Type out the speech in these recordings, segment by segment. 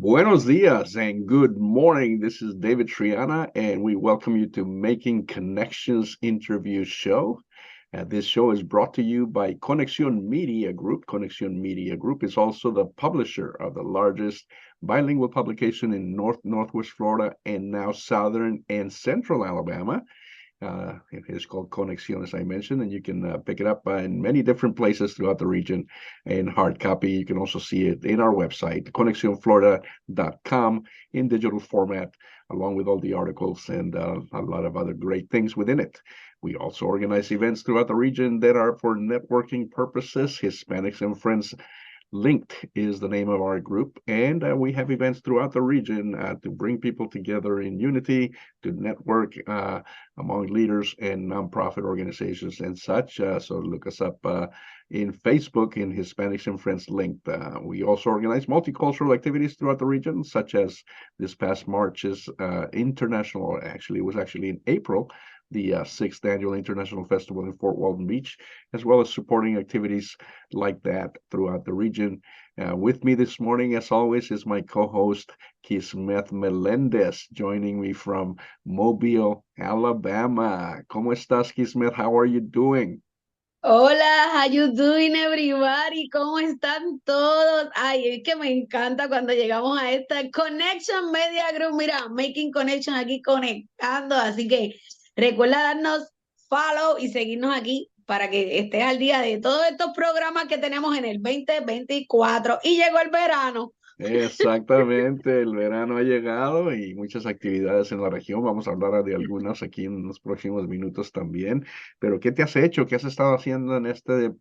Buenos dias and good morning. This is David Triana, and we welcome you to Making Connections Interview Show. This show is brought to you by Conexión Media Group. Conexión Media Group is also the publisher of the largest bilingual publication in Northwest Florida and now Southern and Central Alabama. It is called Conexión, as I mentioned, and you can pick it up in many different places throughout the region in hard copy. You can also see it in our website, conexionflorida.com, in digital format, along with all the articles and a lot of other great things within it. We also organize events throughout the region that are for networking purposes. Hispanics and Friends Linked is the name of our group, and we have events throughout the region to bring people together in unity, to network among leaders and nonprofit organizations and such. So look us up in Facebook in Hispanics and Friends Linked. We also organize multicultural activities throughout the region, such as this past March's international, actually, it was actually in April, the 6th Annual International Festival in Fort Walton Beach, as well as supporting activities like that throughout the region. With me this morning, as always, is my co-host, Kismet Melendez, joining me from Mobile, Alabama. ¿Cómo estás, Kismet? How are you doing? Hola, how you doing everybody? ¿Cómo están todos? Ay, es que me encanta cuando llegamos a esta Connection Media Group. Mira, Making Connection aquí conectando. Así que recuerda darnos follow y seguirnos aquí para que estés al día de todos estos programas que tenemos en el 2024. Y llegó el verano. Exactamente, el verano ha llegado y muchas actividades en la región. Vamos a hablar de algunas aquí en los próximos minutos también. Pero ¿qué te has hecho? ¿Qué has estado haciendo en este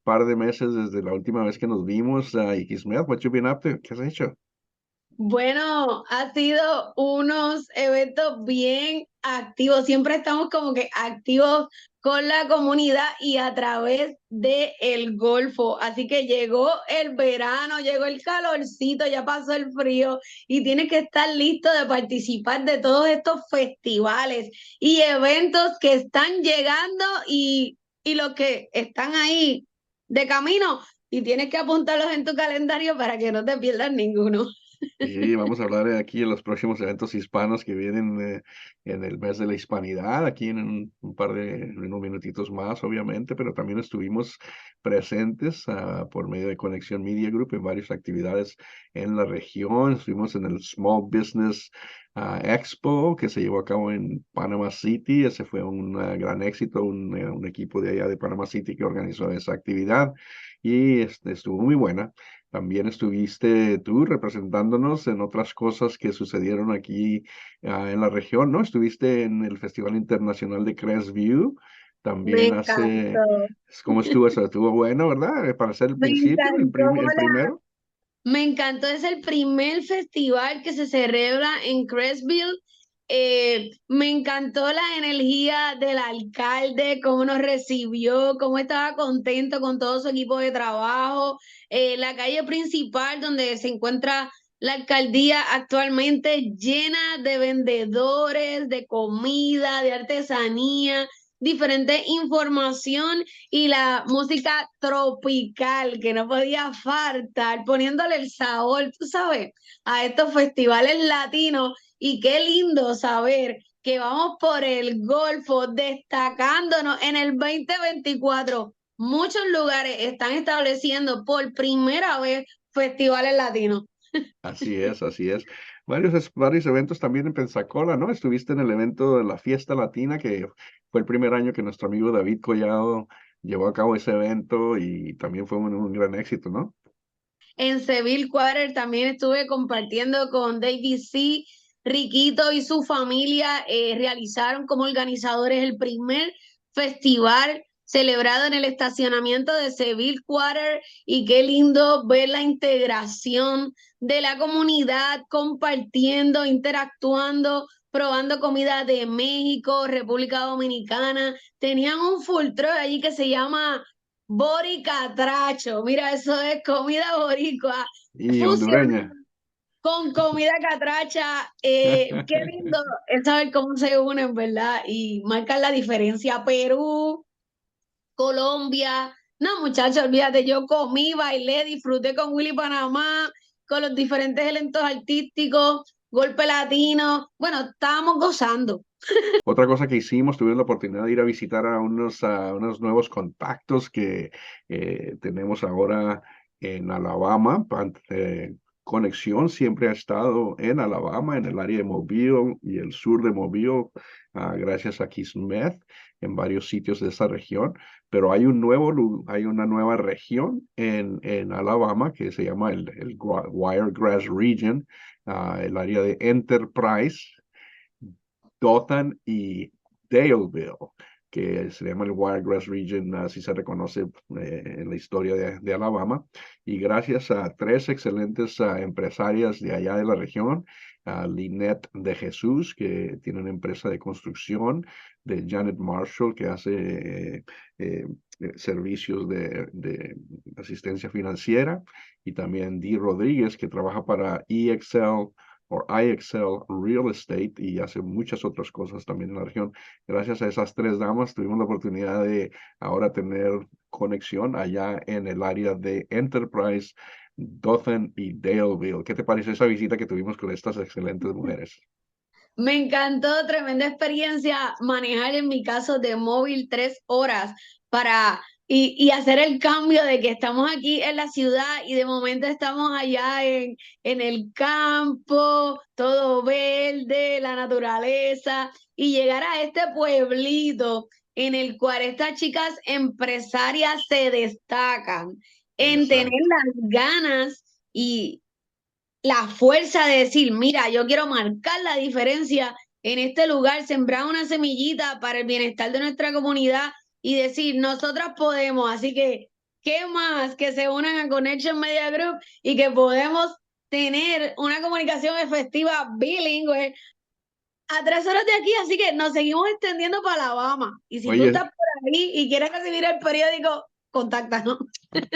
par de meses desde la última vez que nos vimos? Ismael, what you been up to? ¿Qué has hecho? Bueno, ha sido unos eventos bien activos. Siempre estamos como que activos con la comunidad y a través de el Golfo. Así que llegó el verano, llegó el calorcito, ya pasó el frío y tienes que estar listo de participar de todos estos festivales y eventos que están llegando y los que están ahí de camino y tienes que apuntarlos en tu calendario para que no te pierdas ninguno. Sí, vamos a hablar aquí de los próximos eventos hispanos que vienen en el mes de la hispanidad, aquí en un par en unos minutitos más, obviamente, pero también estuvimos presentes por medio de Conexión Media Group en varias actividades en la región. Estuvimos en el Small Business Expo que se llevó a cabo en Panama City. Ese fue un gran éxito, un equipo de allá de Panama City que organizó esa actividad y estuvo muy buena. También estuviste tú representándonos en otras cosas que sucedieron aquí en la región, ¿no? Estuviste en el Festival Internacional de Crestview. Me También encantó. ¿cómo estuvo eso? Estuvo bueno, ¿verdad? Para ser el Me principio, encantó el primero. me encantó, es el primer festival que se celebra en Crestville. Me encantó la energía del alcalde, cómo nos recibió, cómo estaba contento con todo su equipo de trabajo. La calle principal donde se encuentra la alcaldía actualmente llena de vendedores, de comida, de artesanía, diferente información y la música tropical que no podía faltar, poniéndole el sabor, tú sabes, a estos festivales latinos. Y qué lindo saber que vamos por el Golfo destacándonos en el 2024. Muchos lugares están estableciendo por primera vez festivales latinos. Así es, así es. Varios eventos también en Pensacola, ¿no? Estuviste en el evento de la Fiesta Latina, que fue el primer año que nuestro amigo David Collado llevó a cabo ese evento y también fue un gran éxito, ¿no? En Seville Quarter también estuve compartiendo con David C. Riquito y su familia realizaron como organizadores el primer festival celebrado en el estacionamiento de Seville Quarter y qué lindo ver la integración de la comunidad compartiendo, interactuando, probando comida de México, República Dominicana. Tenían un full truck allí que se llama Boricatracho, mira, eso es comida boricua, Y fusionada hondureña. con comida catracha. Qué lindo es saber cómo se unen, ¿verdad? Y marcan la diferencia. Perú, Colombia. No, muchachos, olvídate, yo comí, bailé, disfruté con Willy Panamá, con los diferentes eventos artísticos, golpe latino. Bueno, estábamos gozando. Otra cosa que hicimos, tuvimos la oportunidad de ir a visitar a unos nuevos contactos que tenemos ahora en Alabama. Conexión siempre ha estado en Alabama, en el área de Mobile y el sur de Mobile, gracias a Kismet, en varios sitios de esa región. Pero hay hay una nueva región en Alabama que se llama el Wiregrass Region, el área de Enterprise, Dothan y Daleville, que se llama el Wiregrass Region, así se reconoce en la historia de Alabama. Y gracias a tres excelentes empresarias de allá de la región, a Lynette de Jesús, que tiene una empresa de construcción, de Janet Marshall, que hace servicios de asistencia financiera, y también Dee Rodríguez, que trabaja para EXL o IXL Real Estate y hace muchas otras cosas también en la región. Gracias a esas tres damas tuvimos la oportunidad de ahora tener conexión allá en el área de Enterprise, Dothan y Daleville. ¿Qué te parece esa visita que tuvimos con estas excelentes mujeres? Me encantó, tremenda experiencia manejar en mi caso de móvil 3 horas para y hacer el cambio de que estamos aquí en la ciudad y de momento estamos allá en el campo, todo verde, la naturaleza, y llegar a este pueblito en el cual estas chicas empresarias se destacan en tener Exacto. las ganas y la fuerza de decir, mira, yo quiero marcar la diferencia en este lugar, sembrar una semillita para el bienestar de nuestra comunidad y decir, nosotras podemos. Así que, ¿qué más que se unan a Connection Media Group y que podemos tener una comunicación efectiva bilingüe a 3 horas de aquí? Así que nos seguimos extendiendo para Alabama. Y si tú Oye, estás por ahí y quieres recibir el periódico, contáctanos.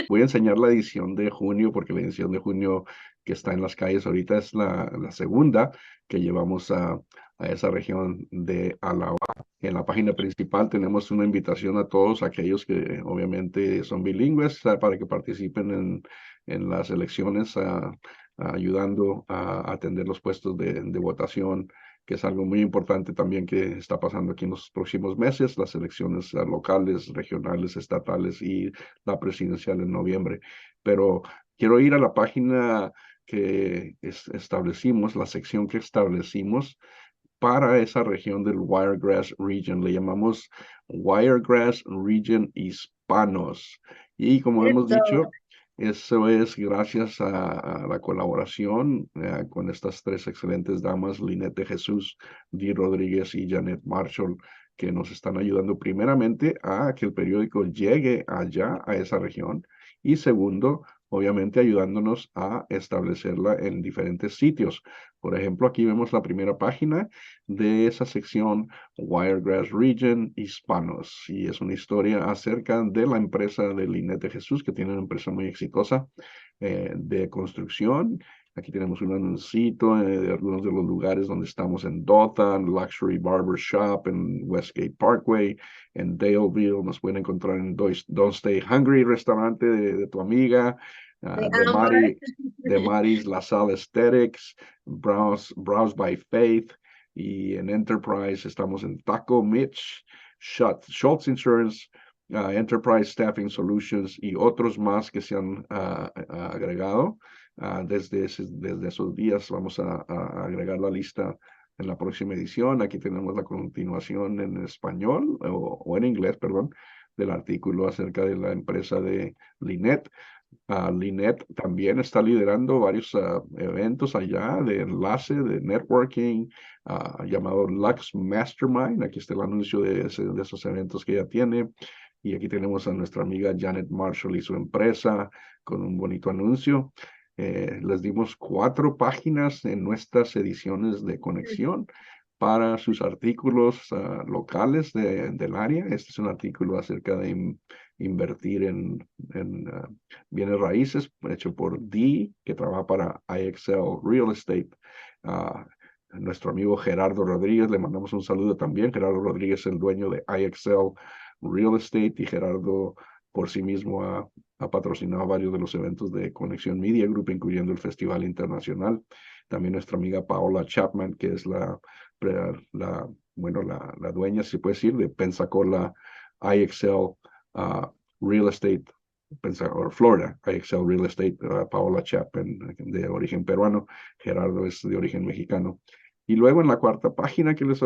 voy a enseñar la edición de junio, porque la edición de junio que está en las calles ahorita es la segunda que llevamos a esa región de Alabama. En la página principal tenemos una invitación a todos aquellos que obviamente son bilingües, para que participen en las elecciones, ayudando a atender los puestos de votación, que es algo muy importante también que está pasando aquí en los próximos meses, las elecciones locales, regionales, estatales y la presidencial en noviembre. Pero quiero ir a la página que establecimos, la sección que establecimos para esa región del Wiregrass Region. Le llamamos Wiregrass Region Hispanos. Y como hemos Eso. dicho, eso es gracias a la colaboración con estas tres excelentes damas, Linette de Jesús, Di Rodríguez y Janet Marshall, que nos están ayudando primeramente a que el periódico llegue allá a esa región y segundo, obviamente ayudándonos a establecerla en diferentes sitios. Por ejemplo, aquí vemos la primera página de esa sección Wiregrass Region Hispanos, y es una historia acerca de la empresa de Linette de Jesús, que tiene una empresa muy exitosa de construcción. Aquí tenemos un anuncito de algunos de los lugares donde estamos en Dothan, Luxury Barber Shop en Westgate Parkway, en Daleville. Nos pueden encontrar en Don't Stay Hungry, restaurante de tu amiga, De de Amber. De Maris La Salle Aesthetics, Browse by Faith, y en Enterprise estamos en Taco Mitch, Schultz Insurance, Enterprise Staffing Solutions y otros más que se han agregado. Desde esos días vamos a agregar la lista en la próxima edición. Aquí tenemos la continuación en español o en inglés, perdón, del artículo acerca de la empresa de Linet. Lynette también está liderando varios eventos allá de enlace, de networking, llamado Lux Mastermind. Aquí está el anuncio de esos eventos que ella tiene. Y aquí tenemos a nuestra amiga Janet Marshall y su empresa con un bonito anuncio. Les dimos 4 páginas en nuestras ediciones de conexión para sus artículos locales del área. Este es un artículo acerca de invertir en bienes raíces, hecho por Dee, que trabaja para IXL Real Estate. Nuestro amigo Gerardo Rodríguez, le mandamos un saludo también. Gerardo Rodríguez es el dueño de IXL Real Estate, y Gerardo por sí mismo ha patrocinado varios de los eventos de Conexión Media Group, incluyendo el Festival Internacional. También nuestra amiga Paola Chapman, que es la dueña, si puede decir, de Pensacola IXL Real Estate, Florida IXL Real Estate, Paola Chapman, de origen peruano, Gerardo es de origen mexicano. Y luego en la cuarta página que les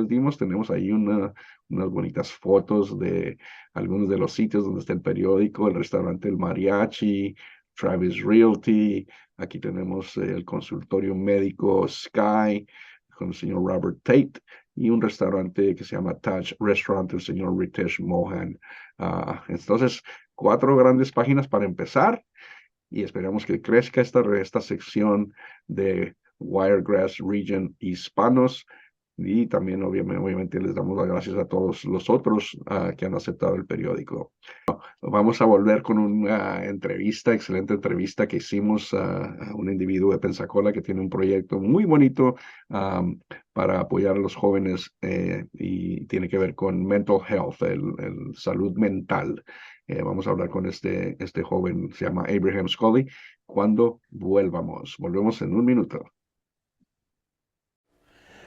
dimos, tenemos ahí unas bonitas fotos de algunos de los sitios donde está el periódico, el restaurante El Mariachi, Travis Realty. Aquí tenemos el consultorio médico Sky con el señor Robert Tate y un restaurante que se llama Taj Restaurant, el señor Ritesh Mohan. Entonces, cuatro grandes páginas para empezar y esperamos que crezca esta sección de Wiregrass Region Hispanos. Y también, obviamente, les damos las gracias a todos los otros que han aceptado el periódico. Vamos a volver con una excelente entrevista que hicimos a un individuo de Pensacola que tiene un proyecto muy bonito para apoyar a los jóvenes y tiene que ver con mental health, el salud mental. Vamos a hablar con este joven, se llama Abraham Sculley, cuando volvemos en un minuto.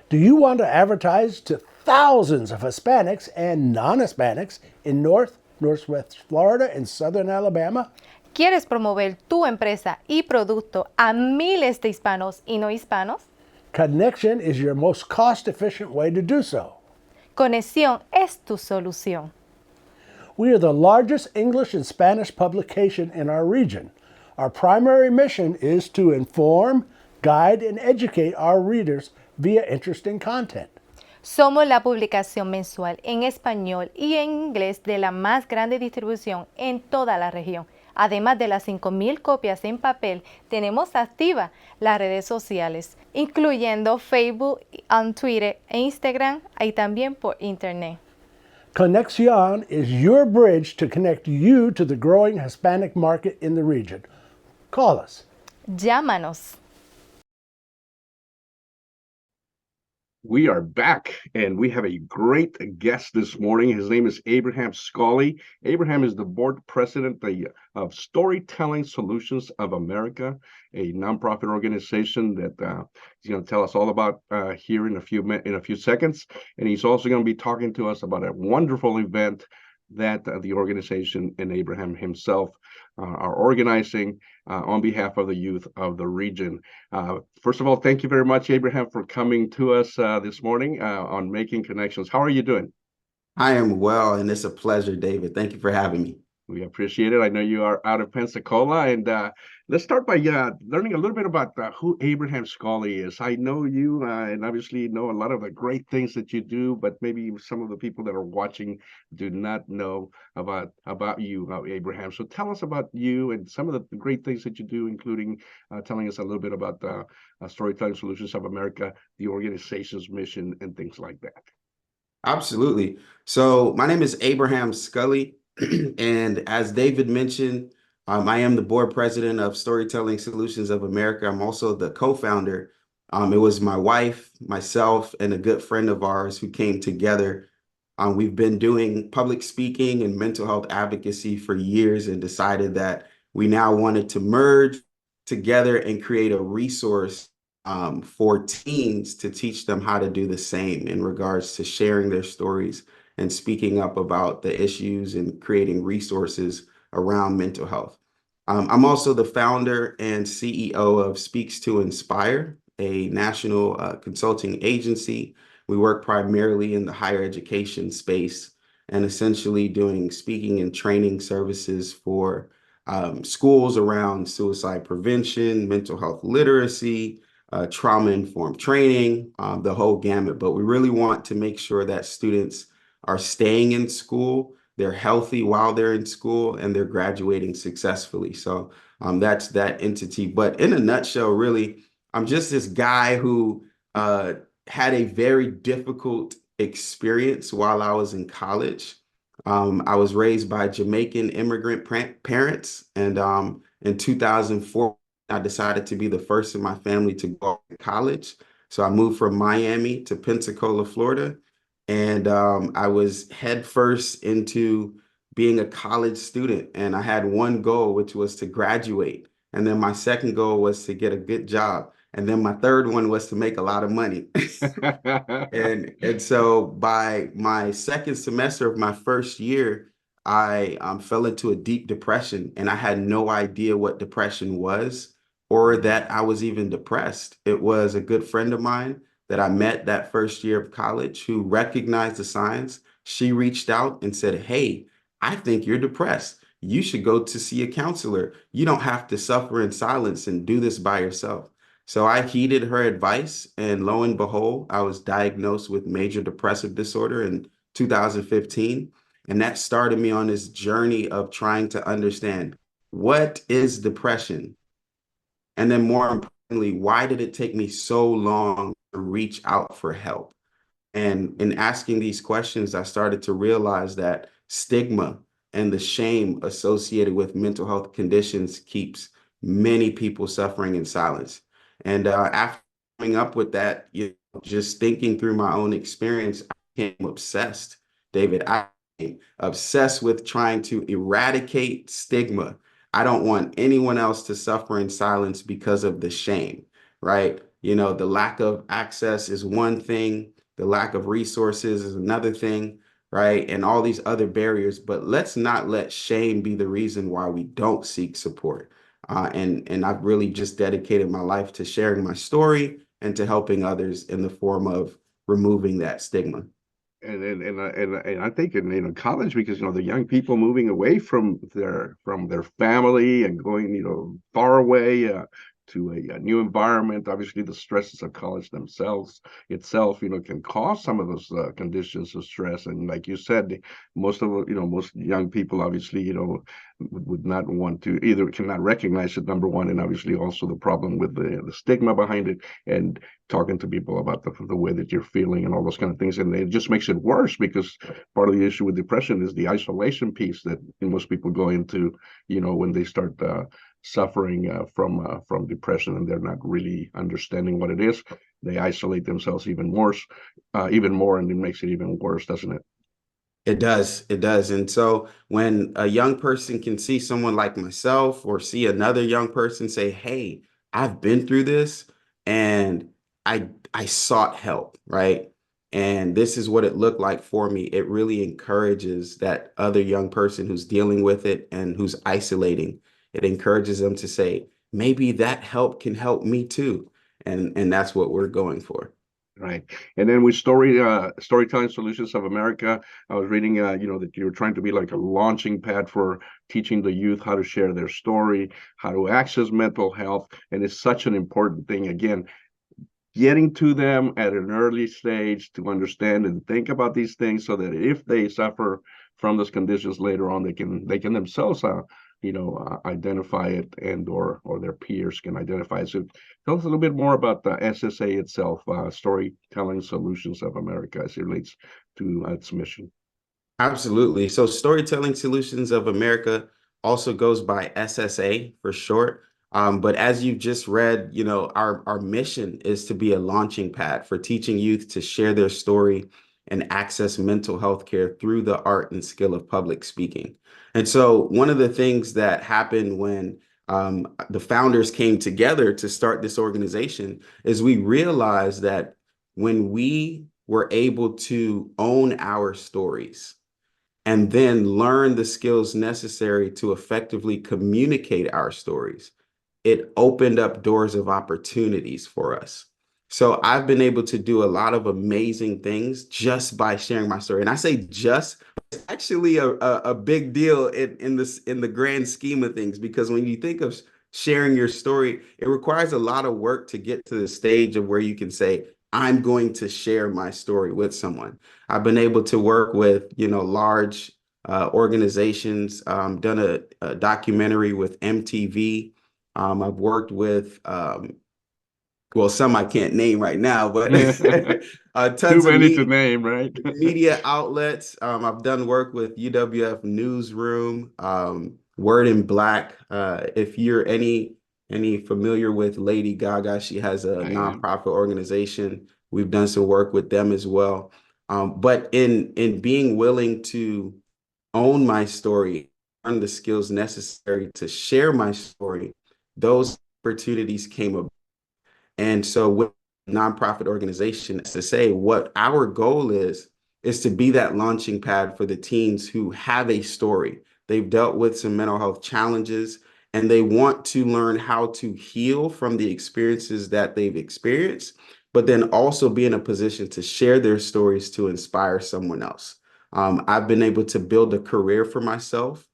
Do you want to advertise to thousands of Hispanics and non-Hispanics in Northwest Florida, and Southern Alabama? ¿Quieres promover tu empresa y producto a miles de hispanos y no hispanos? Connection is your most cost-efficient way to do so. Conexión es tu solución. We are the largest English and Spanish publication in our region. Our primary mission is to inform, guide, and educate our readers via interesting content. Somos la publicación mensual en español y en inglés de la más grande distribución en toda la región. Además de las 5,000 copias en papel, tenemos activas las redes sociales, incluyendo Facebook, Twitter e Instagram, y también por Internet. Conexión is your bridge to connect you to the growing Hispanic market in the region. Call us. Llámanos. We are back, and we have a great guest this morning. His name is Abraham Sculley. Abraham is the board president of Storytelling Solutions of America, a nonprofit organization that he's going to tell us all about here in a few seconds. And he's also going to be talking to us about a wonderful event that the organization and Abraham himself are organizing on behalf of the youth of the region. First of all, thank you very much, Abraham, for coming to us this morning on Making Connections. How are you doing? I am well, and it's a pleasure, David. Thank you for having me. We appreciate it. I know you are out of Pensacola, and let's start by learning a little bit about who Abraham Sculley is. I know you, and obviously know a lot of the great things that you do, but maybe some of the people that are watching do not know about you, Abraham. So tell us about you and some of the great things that you do, including telling us a little bit about Storytelling Solutions of America, the organization's mission, and things like that. Absolutely. So my name is Abraham Sculley. And as David mentioned, I am the board president of Storytelling Solutions of America. I'm also the co-founder. It was my wife, myself, and a good friend of ours who came together. We've been doing public speaking and mental health advocacy for years and decided that we now wanted to merge together and create a resource for teens to teach them how to do the same in regards to sharing their stories and speaking up about the issues and creating resources around mental health. I'm also the founder and CEO of Speaks to Inspire, a national consulting agency. We work primarily in the higher education space and essentially doing speaking and training services for schools around suicide prevention, mental health literacy, trauma-informed training, the whole gamut. But we really want to make sure that students are staying in school, they're healthy while they're in school, and they're graduating successfully. So that's that entity. But in a nutshell, really, I'm just this guy who had a very difficult experience while I was in college. I was raised by Jamaican immigrant parents, and in 2004, I decided to be the first in my family to go to college. So I moved from Miami to Pensacola, Florida. And I was headfirst into being a college student, and I had one goal, which was to graduate. And then my second goal was to get a good job. And then my third one was to make a lot of money. And so by my second semester of my first year, I fell into a deep depression, and I had no idea what depression was or that I was even depressed. It was a good friend of mine that I met that first year of college who recognized the signs. She reached out and said, "Hey, I think you're depressed. You should go to see a counselor. You don't have to suffer in silence and do this by yourself." So I heeded her advice, and lo and behold, I was diagnosed with major depressive disorder in 2015. And that started me on this journey of trying to understand, what is depression? And then more importantly, why did it take me so long to reach out for help? And in asking these questions, I started to realize that stigma and the shame associated with mental health conditions keeps many people suffering in silence. And after coming up with that, just thinking through my own experience, I became obsessed, David. I became obsessed with trying to eradicate stigma. I don't want anyone else to suffer in silence because of the shame, right? The lack of access is one thing, the lack of resources is another thing, right? And all these other barriers. But let's not let shame be the reason why we don't seek support. And I've really just dedicated my life to sharing my story and to helping others in the form of removing that stigma. And I think in college, because the young people moving away from their family and going far away to a new environment. Obviously, the stresses of college themselves itself can cause some of those conditions of stress. And like you said, most young people obviously would not want to, either cannot recognize it, number one, and obviously also the problem with the stigma behind it, and talking to people about the way that you're feeling and all those kind of things. And it just makes it worse, because part of the issue with depression is the isolation piece that most people go into, when they start suffering from depression, and they're not really understanding what it is. They isolate themselves even more, and it makes it even worse, doesn't it? It does. It does. And so when a young person can see someone like myself or see another young person say, "Hey, I've been through this and I sought help," right? And this is what it looked like for me. It really encourages that other young person who's dealing with it and who's isolating. It encourages them to say, maybe that help can help me too. And that's what we're going for. Right. And then with Storytelling Solutions of America, I was reading, that you were trying to be like a launching pad for teaching the youth how to share their story, how to access mental health. And it's such an important thing. Again, getting to them at an early stage to understand and think about these things, so that if they suffer from those conditions later on, they can themselves identify it, and or their peers can identify it. So tell us a little bit more about the SSA itself, Storytelling Solutions of America, as it relates to its mission. Absolutely. So Storytelling Solutions of America also goes by SSA for short. But as you just read, our mission is to be a launching pad for teaching youth to share their story and access mental health care through the art and skill of public speaking. And so one of the things that happened when the founders came together to start this organization is we realized that when we were able to own our stories, and then learn the skills necessary to effectively communicate our stories, it opened up doors of opportunities for us. So I've been able to do a lot of amazing things just by sharing my story. And I say just, it's actually a big deal in the grand scheme of things, because when you think of sharing your story, it requires a lot of work to get to the stage of where you can say, I'm going to share my story with someone. I've been able to work with, large organizations, done a documentary with MTV. I've worked with, well, some I can't name right now, but Too tons of many to name, right? media outlets. I've done work with UWF Newsroom, Word in Black. If you're any familiar with Lady Gaga, she has a I am. nonprofit organization. We've done some work with them as well. But in being willing to own my story, learn the skills necessary to share my story, those opportunities came about. And so with nonprofit organization, to say what our goal is to be that launching pad for the teens who have a story. They've dealt with some mental health challenges and they want to learn how to heal from the experiences that they've experienced, but then also be in a position to share their stories to inspire someone else. I've been able to build a career for myself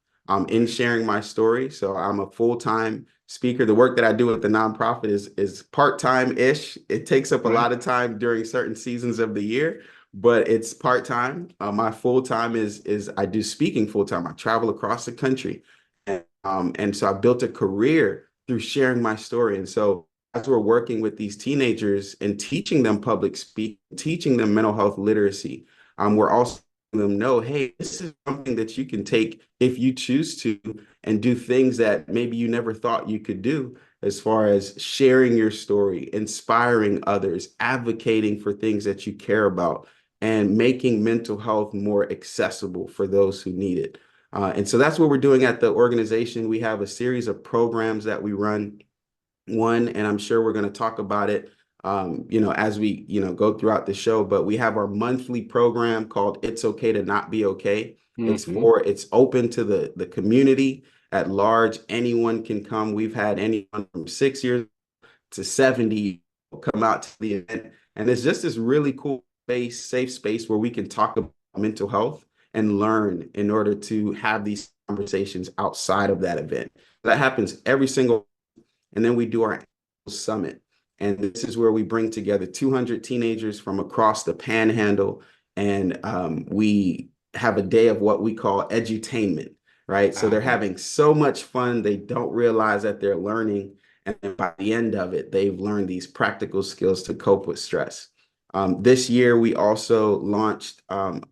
in sharing my story. So I'm a full-time speaker. The work that I do with the nonprofit is part-time-ish. It takes up a lot of time during certain seasons of the year, but it's part-time. My full-time is I do speaking full-time. I travel across the country. And so I built a career through sharing my story. And so as we're working with these teenagers and teaching them public speaking, teaching them mental health literacy, we're also letting them know, hey, this is something that you can take if you choose to and do things that maybe you never thought you could do, as far as sharing your story, inspiring others, advocating for things that you care about, and making mental health more accessible for those who need it. And so that's what we're doing at the organization. We have a series of programs that we run. One, and I'm sure we're going to talk about it, as we, go throughout the show, but we have our monthly program called It's Okay to Not Be Okay. It's open to the community at large. Anyone can come. We've had anyone from 6 years to 70 come out to the event. And it's just this really cool space, safe space where we can talk about mental health and learn in order to have these conversations outside of that event. That happens every single, and then we do our summit. And this is where we bring together 200 teenagers from across the panhandle. And we have a day of what we call edutainment, right? So they're having so much fun, they don't realize that they're learning. And then by the end of it, they've learned these practical skills to cope with stress. This year, we also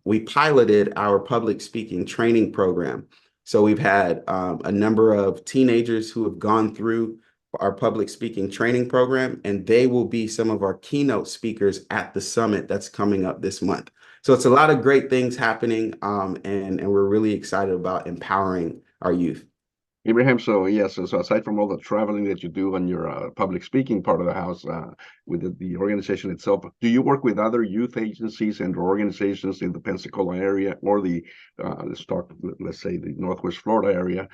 we piloted our public speaking training program. So we've had a number of teenagers who have gone through our public speaking training program, and they will be some of our keynote speakers at the summit that's coming up this month. So it's a lot of great things happening, and we're really excited about empowering our youth. Abraham, so yes, so aside from all the traveling that you do on your public speaking part of the house with the organization itself, do you work with other youth agencies and organizations in the Pensacola area or let's say the Northwest Florida area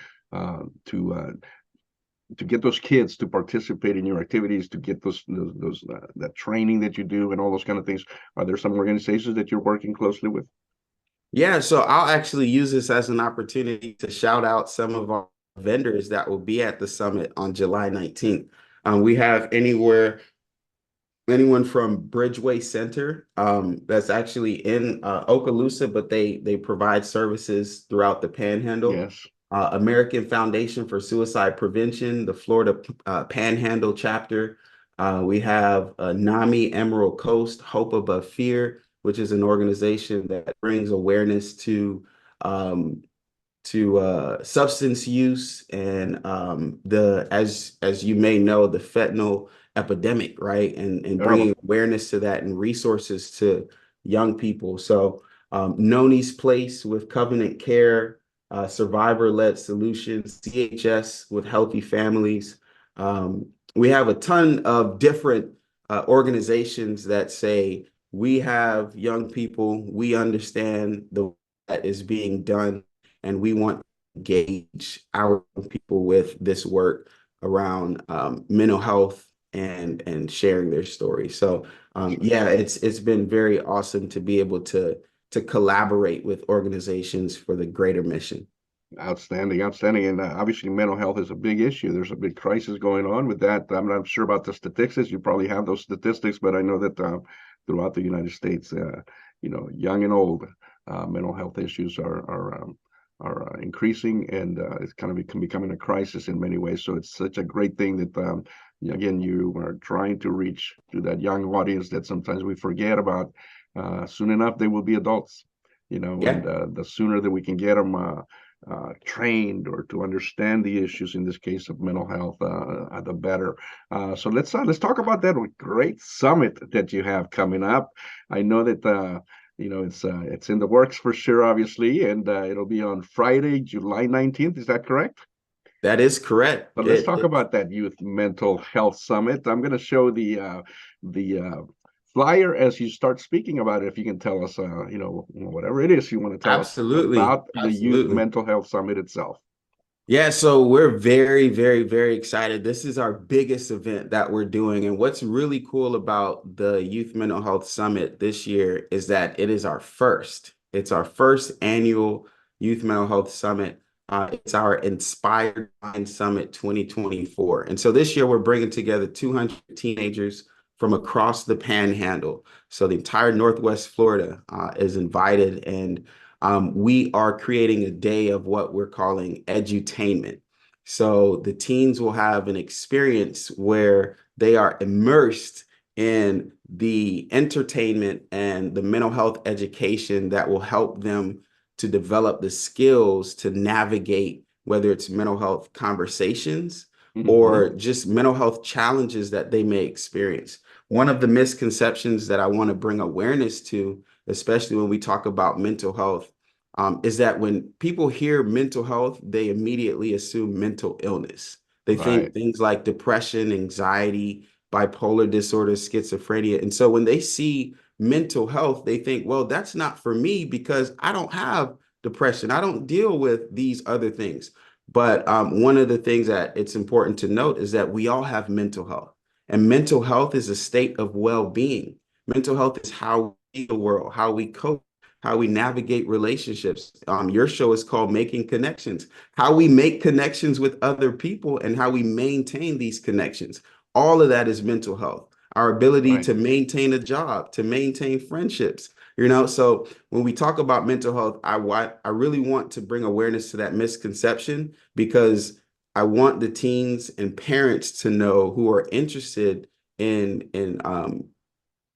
to get those kids to participate in your activities, to get those that training that you do and all those kind of things? Are there some organizations that you're working closely with? Yeah, so I'll actually use this as an opportunity to shout out some of our vendors that will be at the summit on July 19th. We have anyone from Bridgeway Center, that's actually in Okaloosa, but they provide services throughout the Panhandle. Yes. American Foundation for Suicide Prevention, the Florida Panhandle chapter. We have NAMI Emerald Coast, Hope Above Fear, which is an organization that brings awareness to substance use and as you may know, the fentanyl epidemic, right? And bringing awareness to that and resources to young people. So Noni's Place with Covenant Care, Survivor-Led Solutions, CHS with Healthy Families. We have a ton of different organizations that say, we have young people, we understand the that is being done, and we want to engage our people with this work around mental health and sharing their story. So it's been very awesome to be able to collaborate with organizations for the greater mission. Outstanding. And obviously mental health is a big issue. There's a big crisis going on with that. I'm not sure about the statistics. You probably have those statistics, but I know that throughout the United States, young and old, mental health issues are increasing, and it's kind of becoming a crisis in many ways. So it's such a great thing that, again, you are trying to reach to that young audience that sometimes we forget about. Soon enough, they will be adults, and the sooner that we can get them trained or to understand the issues, in this case of mental health, the better. So let's talk about that great summit that you have coming up. I know that it's in the works for sure, obviously, and it'll be on Friday, July 19th. Is that correct? That is correct. But let's talk about that Youth Mental Health Summit. I'm going to show the flyer as you start speaking about it. If you can tell us, whatever it is you want to tell us Absolutely. about the Youth Absolutely. Mental Health Summit itself. Yeah, so we're very, very, very excited. This is our biggest event that we're doing. And what's really cool about the Youth Mental Health Summit this year is that it is our first. It's our first annual Youth Mental Health Summit. It's our Inspired Mind Summit 2024. And so this year we're bringing together 200 teenagers from across the Panhandle. So the entire Northwest Florida is invited, and we are creating a day of what we're calling edutainment. So the teens will have an experience where they are immersed in the entertainment and the mental health education that will help them to develop the skills to navigate whether it's mental health conversations Mm-hmm. or just mental health challenges that they may experience. One of the misconceptions that I want to bring awareness to, especially when we talk about mental health, is that when people hear mental health, they immediately assume mental illness. They think Right. things like depression, anxiety, bipolar disorder, schizophrenia. And so when they see mental health, they think, well, that's not for me because I don't have depression. I don't deal with these other things. But one of the things that it's important to note is that we all have mental health. And mental health is a state of well-being. Mental health is how we see the world, how we cope, how we navigate relationships. Your show is called Making Connections, how we make connections with other people and how we maintain these connections. All of that is mental health. Our ability Right. to maintain a job, to maintain friendships. So when we talk about mental health, I really want to bring awareness to that misconception because I want the teens and parents to know who are interested in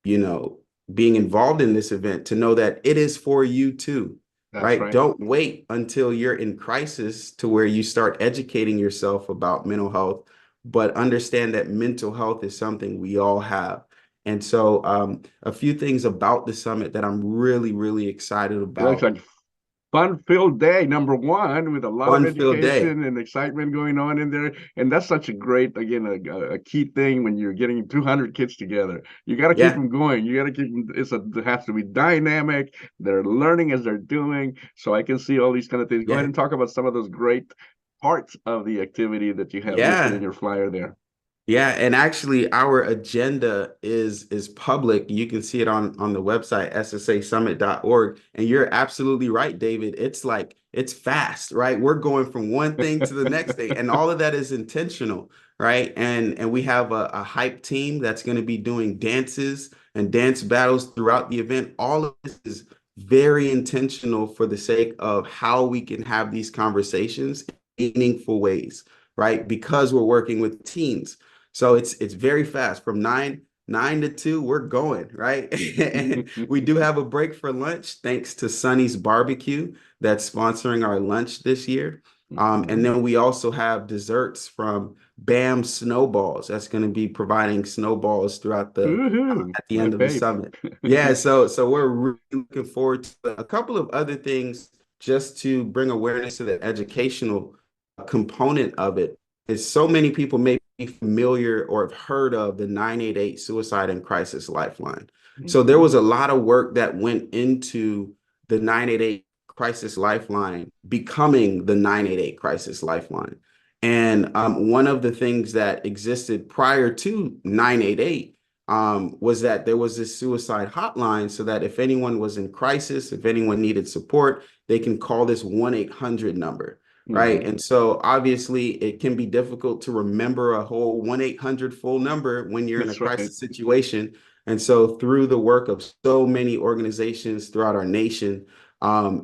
you know, being involved in this event to know that it is for you too, That's right? right. Don't wait until you're in crisis to where you start educating yourself about mental health, but understand that mental health is something we all have. And so, a few things about the summit that I'm really, really excited It looks about. like fun-filled day, number one, with a lot of Fun-filled day. education and excitement going on in there. And that's such a great, again, a key thing when you're getting 200 kids together. You got to keep Yeah, them going. You got to keep them. It has to be dynamic. They're learning as they're doing. So I can see all these kind of things. Go ahead yeah, and talk about some of those great parts of the activity that you have listed in yeah. your flyer there. Yeah, and actually our agenda is public. You can see it on the website ssasummit.org. And you're absolutely right, David. It's like it's fast, right? We're going from one thing to the next thing, and all of that is intentional, right? And we have a hype team that's going to be doing dances and dance battles throughout the event. All of this is very intentional for the sake of how we can have these conversations in meaningful ways, right? Because we're working with teens. So it's very fast from nine to two. We're going right, and we do have a break for lunch thanks to Sonny's Barbecue that's sponsoring our lunch this year. And Mhm. then we also have desserts from Bam Snowballs. That's going to be providing snowballs throughout the Woohoo, at the my end of the babe. summit. Yeah, so we're really looking forward to a couple of other things just to bring awareness to the educational component of it. Is so many people may be familiar or have heard of the 988 Suicide and Crisis Lifeline. So there Mhm. was a lot of work that went into the 988 Crisis Lifeline becoming the 988 Crisis Lifeline. And one of the things that existed prior to 988 was that there was this suicide hotline so that if anyone was in crisis, if anyone needed support, they can call this 1-800 number. Right. Mhm. And so obviously it can be difficult to remember a whole 1-800 full number when you're in a That's right. crisis situation. And so through the work of so many organizations throughout our nation,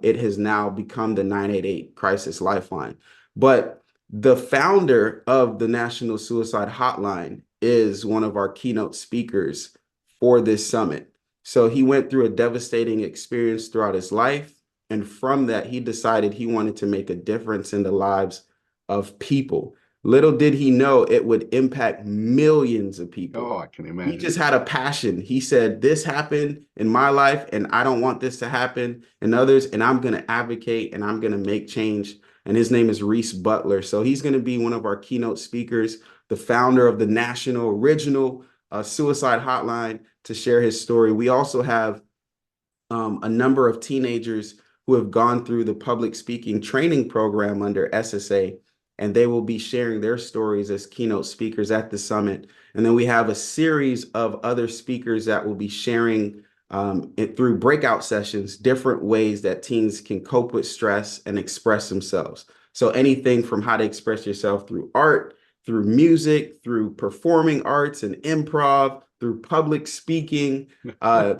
it has now become the 988 Crisis Lifeline. But the founder of the National Suicide Hotline is one of our keynote speakers for this summit. So he went through a devastating experience throughout his life. And from that, he decided he wanted to make a difference in the lives of people, Little did he know it would impact millions of people. Oh, I can He imagine. just had a passion. He said, this happened in my life, and I don't want this to happen in others. And I'm going to advocate and I'm going to make change. And his name is Reese Butler. So he's going to be one of our keynote speakers, the founder of the national original suicide hotline, to share his story. We also have a number of teenagers who have gone through the public speaking training program under SSA, and they will be sharing their stories as keynote speakers at the summit. And then we have a series of other speakers that will be sharing through breakout sessions, different ways that teens can cope with stress and express themselves. So anything from how to express yourself through art, through music, through performing arts and improv, through public speaking,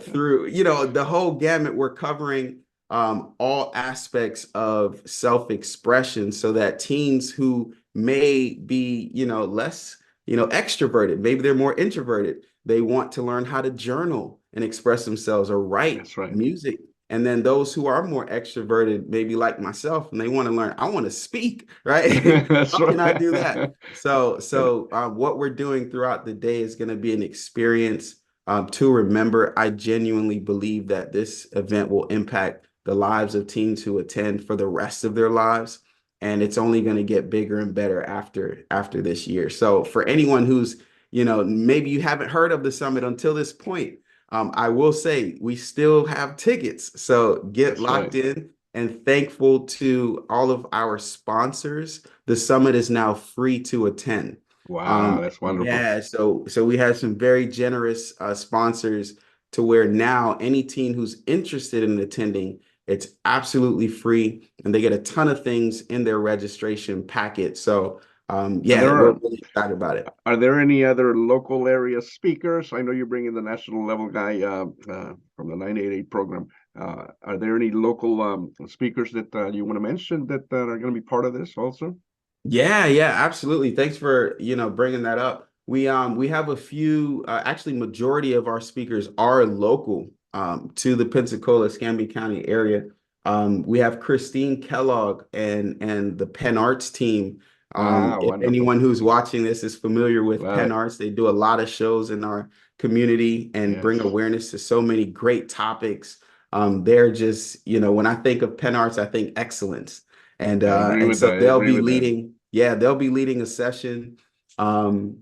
through, you know, the whole gamut. We're covering all aspects of self-expression so that teens who may be, you know, less, you know, extroverted, maybe they're more introverted, they want to learn how to journal and express themselves or write That's right. music. And then those who are more extroverted, maybe like myself, and they want to learn, I want to speak, right? That's How can I right. do that? So what we're doing throughout the day is going to be an experience to remember. I genuinely believe that this event will impact the lives of teens who attend for the rest of their lives, and it's only going to get bigger and better after this year. So for anyone who's, you know, maybe you haven't heard of the summit until this point, I will say we still have tickets, so get That's right. locked in. And thankful to all of our sponsors, the summit is now free to attend. Wow, that's wonderful. Yeah, so we have some very generous sponsors to where now any teen who's interested in attending, it's absolutely free, and they get a ton of things in their registration packet. So And yeah, we're really excited about it. are there any other local area speakers? I know you're bringing the national level guy from the 988 program. Are there any local speakers that you want to mention that are going to be part of this also? Yeah, absolutely. Thanks for, you know, bringing that up. We have a few, actually majority of our speakers are local to the Pensacola-Escambia County area. We have Christine Kellogg and the Penn Arts team. Ah, If wonderful. anyone who's watching this is familiar with Love Penn it. Arts, they do a lot of shows in our community and bring Yes. awareness to so many great topics. They're just, you know, when I think of Penn Arts, I think excellence. I agree And with so that. I they'll agree be with that. leading, yeah, they'll be leading a session um,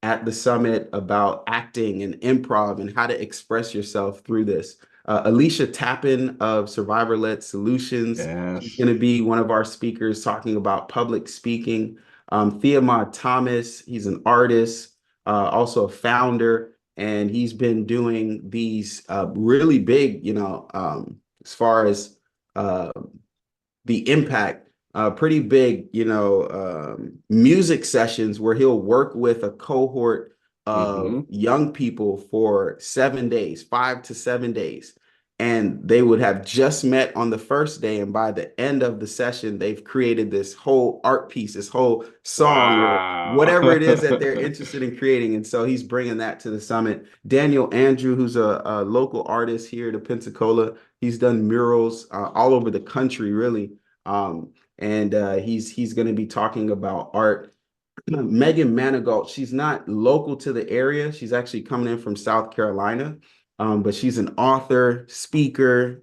at the summit about acting and improv and how to express yourself through this. Alicia Tappan of Survivor-Led Solutions, she's Yes. going to be one of our speakers talking about public speaking. Theamod Thomas, he's an artist, also a founder, and he's been doing these really big, you know, as far as uh, the impact, pretty big, you know, music sessions where he'll work with a cohort of Mm-hmm. young people for 7 days, 5 to 7 days. And they would have just met on the first day. And by the end of the session, they've created this whole art piece, this whole song or Wow. whatever it is that they're interested in creating. And so he's bringing that to the summit. Daniel Andrew, who's a local artist here to Pensacola, he's done murals all over the country, really. And he's going to be talking about art. Megan Manigault, she's not local to the area. She's actually coming in from South Carolina, but she's an author, speaker,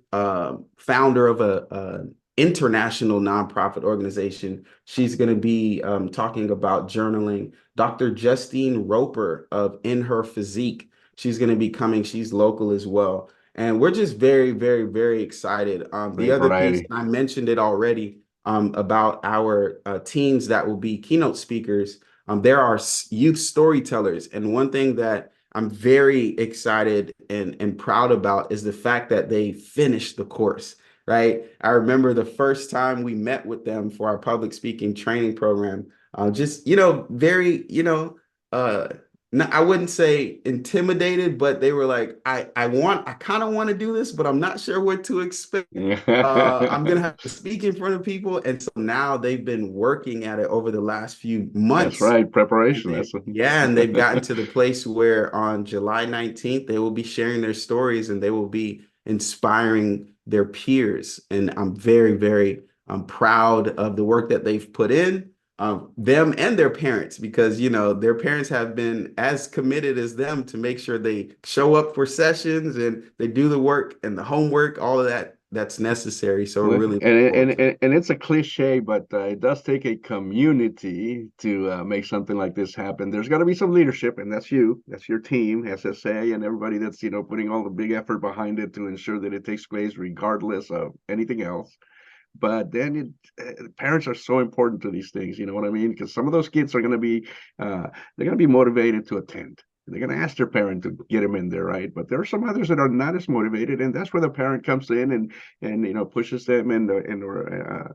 founder of a international nonprofit organization. She's going to be talking about journaling. Dr. Justine Roper of In Her Physique, she's going to be coming. She's local as well. And we're just very, very, very excited. The Great other piece, variety. I mentioned it already, about our teens that will be keynote speakers. There are youth storytellers. And one thing that I'm very excited and proud about is the fact that they finished the course, right? I remember the first time we met with them for our public speaking training program, just, you know, very, you know, I wouldn't say intimidated, but they were like, I kind of want to do this, but I'm not sure what to expect. I'm gonna have to speak in front of people, and so now they've been working at it over the last few That's months. right. And Preparation. they, That's yeah, and they've gotten to the place where on July 19th they will be sharing their stories and they will be inspiring their peers. And I'm very, very proud of the work that they've put in. them and their parents, because their parents have been as committed as them to make sure they show up for sessions and they do the work and the homework, all of that that's necessary. So we're Well, really and looking forward to it. it's a cliche, but it does take a community to make something like this happen. There's got to be some leadership, and that's you, that's your team, SSA, and everybody that's putting all the big effort behind it to ensure that it takes place regardless of anything else. But then parents are so important to these things, you know what I mean? Because some of those kids are going to be they're going to be motivated to attend. They're going to ask their parent to get them in there, right? But there are some others that are not as motivated, and that's where the parent comes in and pushes them and or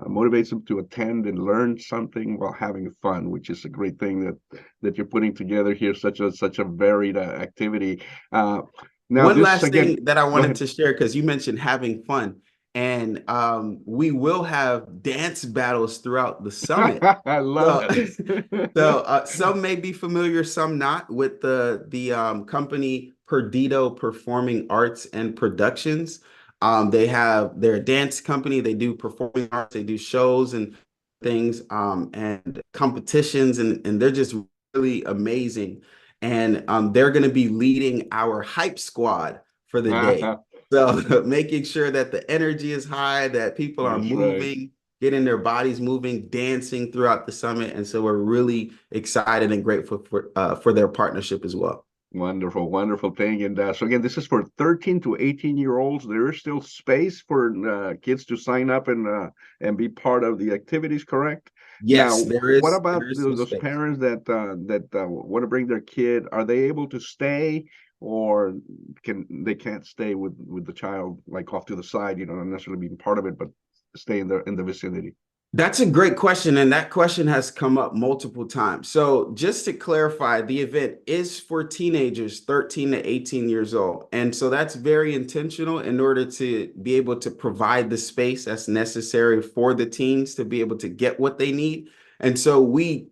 motivates them to attend and learn something while having fun, which is a great thing that you're putting together here. Such a varied activity. Now One this last again. thing that I Go wanted ahead. to share, because you mentioned having fun, and we will have dance battles throughout the summit. I love So, it. some may be familiar, some not, with the company Perdido Performing Arts and Productions. They're a dance company. They do performing arts. They do shows and things, and competitions, and they're just really amazing. And they're going to be leading our hype squad for the day. So making sure that the energy is high, that people are That's right. moving, getting their bodies moving, dancing throughout the summit. And so we're really excited and grateful for their partnership as well. Wonderful, wonderful thing. And so again, this is for 13 to 18-year-olds. There is still space for kids to sign up and be part of the activities, correct? Now, Yes, what about there is some those space. parents that want to bring their kid? Are they able to stay, or can't stay with the child like off to the side, not necessarily being part of it, but stay in the vicinity? That's a great question, and that question has come up multiple times. So, just to clarify, the event is for teenagers 13 to 18 years old. And so that's very intentional in order to be able to provide the space that's necessary for the teens to be able to get what they need. And so we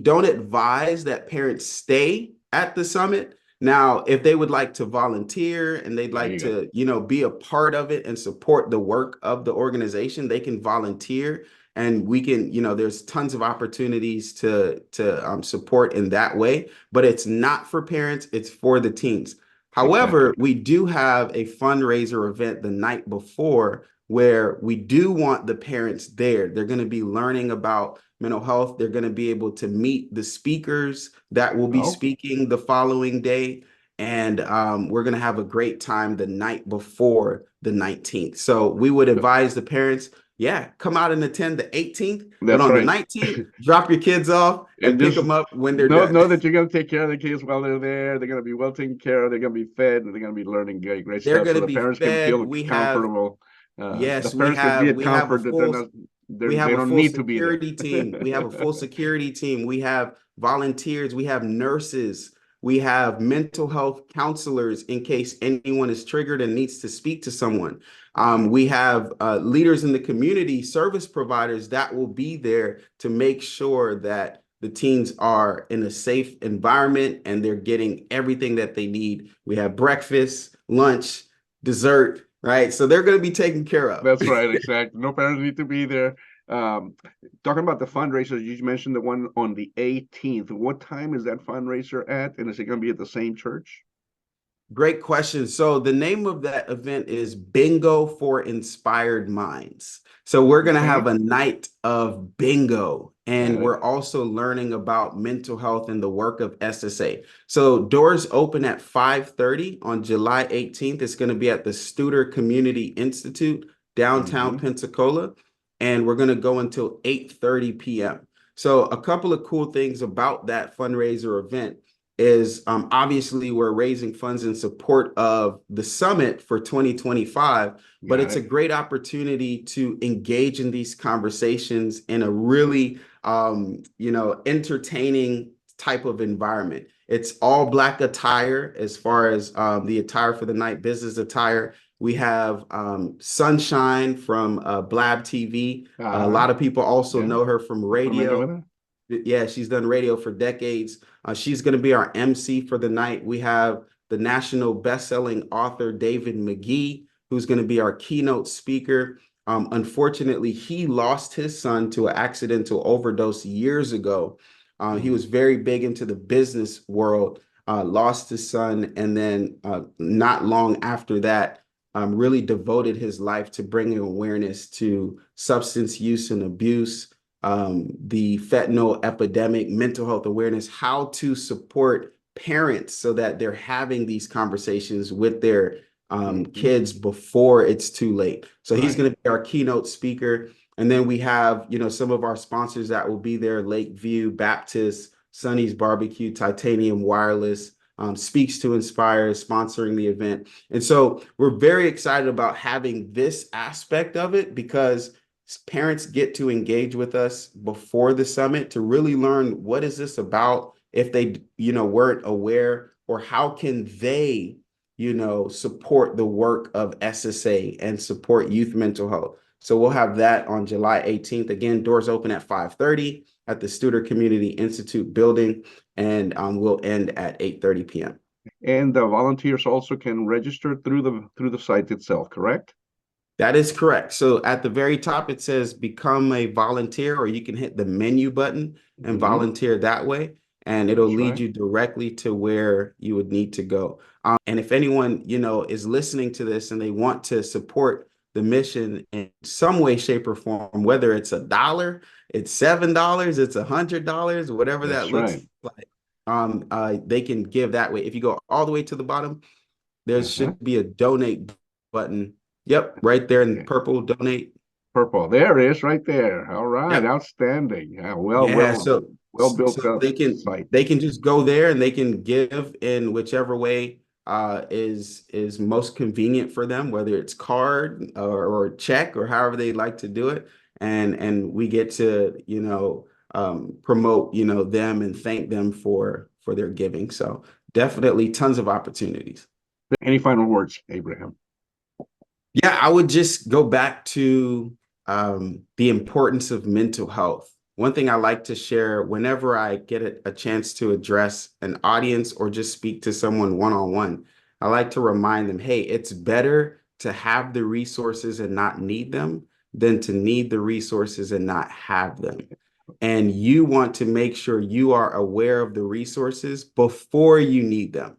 don't advise that parents stay at the summit. Now, if they would like to volunteer and they'd There like you go. to, be a part of it and support the work of the organization, they can volunteer, and we can, there's tons of opportunities to support in that way, but it's not for parents, it's for the teens. Exactly. However, we do have a fundraiser event the night before where we do want the parents there. They're going to be learning about mental health. They're going to be able to meet the speakers that will be Oh, speaking the following day. And we're going to have a great time the night before the 19th. So we would advise the parents, yeah, come out and attend the 18th, but that's on the right. 19th, drop your kids off And and pick just them up when they're know done. know that you're gonna take care of the kids while they're there. They're gonna be well taken care of. They're gonna be fed, and they're gonna be learning great They're stuff. going So to the be parents can fed. feel comfortable. The Yes, parents can be at we have a comfort that they're full not we have they a don't full need to be there. security team. We have a full security team. We have volunteers. We have nurses. We have mental health counselors in case anyone is triggered and needs to speak to someone. We have leaders in the community, service providers that will be there to make sure that the teens are in a safe environment and they're getting everything that they need. We have breakfast, lunch, dessert, right? So they're going to be taken care of. That's right, exactly. No parents need to be there. Um, Talking about the fundraiser, you mentioned the one on the 18th. What time is that fundraiser at? And is it going to be at the same church? Great question. So the name of that event is Bingo for Inspired Minds. So we're going to Okay, have a night of bingo, and got it. we're also learning about mental health and the work of SSA. So doors open at 5:30 on July 18th. It's going to be at the Studer Community Institute, downtown Hmm. Pensacola, and we're going to go until 8:30 p.m. So a couple of cool things about that fundraiser event is obviously we're raising funds in support of the summit for 2025, but Got it's a it. great opportunity to engage in these conversations in a really, entertaining type of environment. It's all Black attire as far as the attire for the night, business attire. We have Sunshine from Blab TV. A Uh-huh. lot of people also Yeah, know her from I'm familiar with radio. it. Yeah, she's done radio for decades. She's going to be our MC for the night. We have the national best-selling author David McGee, who's going to be our keynote speaker. Unfortunately, he lost his son to an accidental overdose years ago. He was very big into the business world, lost his son, and then not long after that, really devoted his life to bringing awareness to substance use and abuse, the fentanyl epidemic, mental health awareness, how to support parents so that they're having these conversations with their kids before it's too late. So he's going to be our keynote speaker. And then we have, some of our sponsors that will be there: Lakeview Baptist, Sonny's Barbecue, Titanium Wireless, Speaks to Inspire, sponsoring the event. And so we're very excited about having this aspect of it, because parents get to engage with us before the summit to really learn, what is this about, if they, weren't aware, or how can they, support the work of SSA and support youth mental health. So we'll have that on July 18th. Again, doors open at 5:30 at the Studer Community Institute building, and we'll end at 8:30 p.m. And the volunteers also can register through the site itself, correct? That is correct. So at the very top, it says become a volunteer, or you can hit the menu button and volunteer that way, and it'll lead you directly to where you would need to go. And if anyone, is listening to this and they want to support the mission in some way, shape, or form, whether it's $1, it's $7, it's $100, whatever that looks like, they can give that way. If you go all the way to the bottom, there should be a donate button. Yep, right there in purple, donate. Purple, there it is, right there. All right, outstanding. Well built up site. They can just go there and they can give in whichever way is most convenient for them, whether it's card or check, or however they like to do it, and we get to promote them and thank them for their giving. So definitely tons of opportunities. Any final words, Abraham? Yeah, I would just go back to the importance of mental health. One thing I like to share whenever I get a chance to address an audience or just speak to someone one-on-one, I like to remind them, hey, it's better to have the resources and not need them than to need the resources and not have them. And you want to make sure you are aware of the resources before you need them.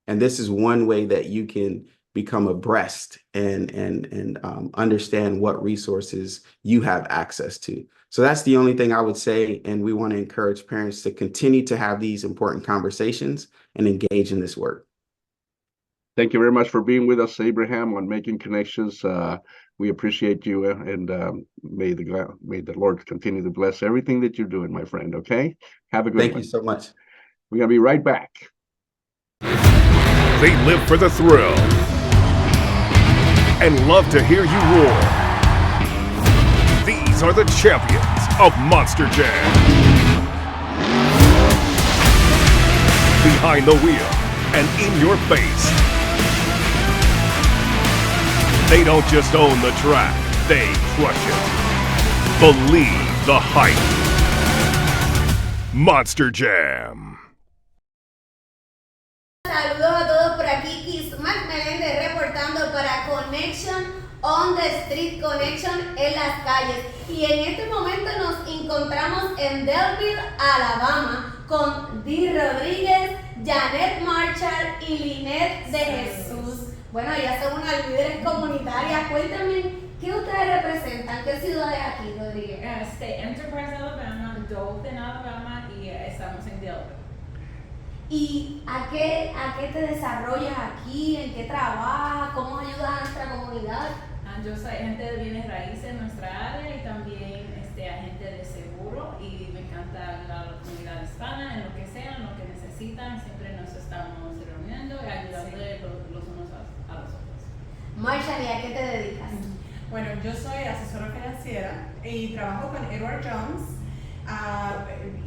And this is one way that you can become abreast and understand what resources you have access to. So that's the only thing I would say. And we want to encourage parents to continue to have these important conversations and engage in this work. Thank you very much for being with us, Abraham, on Making Connections. We appreciate you, and may the Lord continue to bless everything that you're doing, my friend. Okay, have a good one. Thank you so much. We're gonna be right back. They live for the thrill and love to hear you roar. These are the champions of Monster Jam. Behind the wheel and in your face. They don't just own the track, they crush it. Believe the hype. Monster Jam. Saludos a todos por aquí, Kismat Meléndez reportando para Connection on the Street, Connection en las calles. Y en este momento nos encontramos en Delville, Alabama, con Dee Rodríguez, Janet Marshall y Lynette de Jesús. Bueno, ellas son unas líderes comunitarias. Cuéntame, ¿qué ustedes representan? ¿Qué ciudades aquí, Rodríguez? Enterprise, Alabama, Dothan, Alabama y estamos en Delville. ¿Y a qué te desarrollas aquí? ¿En qué trabajas? ¿Cómo ayudas a nuestra comunidad? Yo soy agente de bienes raíces en nuestra área y también agente de seguro, y me encanta ayudar a la comunidad hispana en lo que sea, en lo que necesitan. Siempre nos estamos reuniendo y ayudando los unos a los otros. Marshall, ¿y a qué te dedicas? Bueno, yo soy asesora financiera y trabajo con Edward Jones.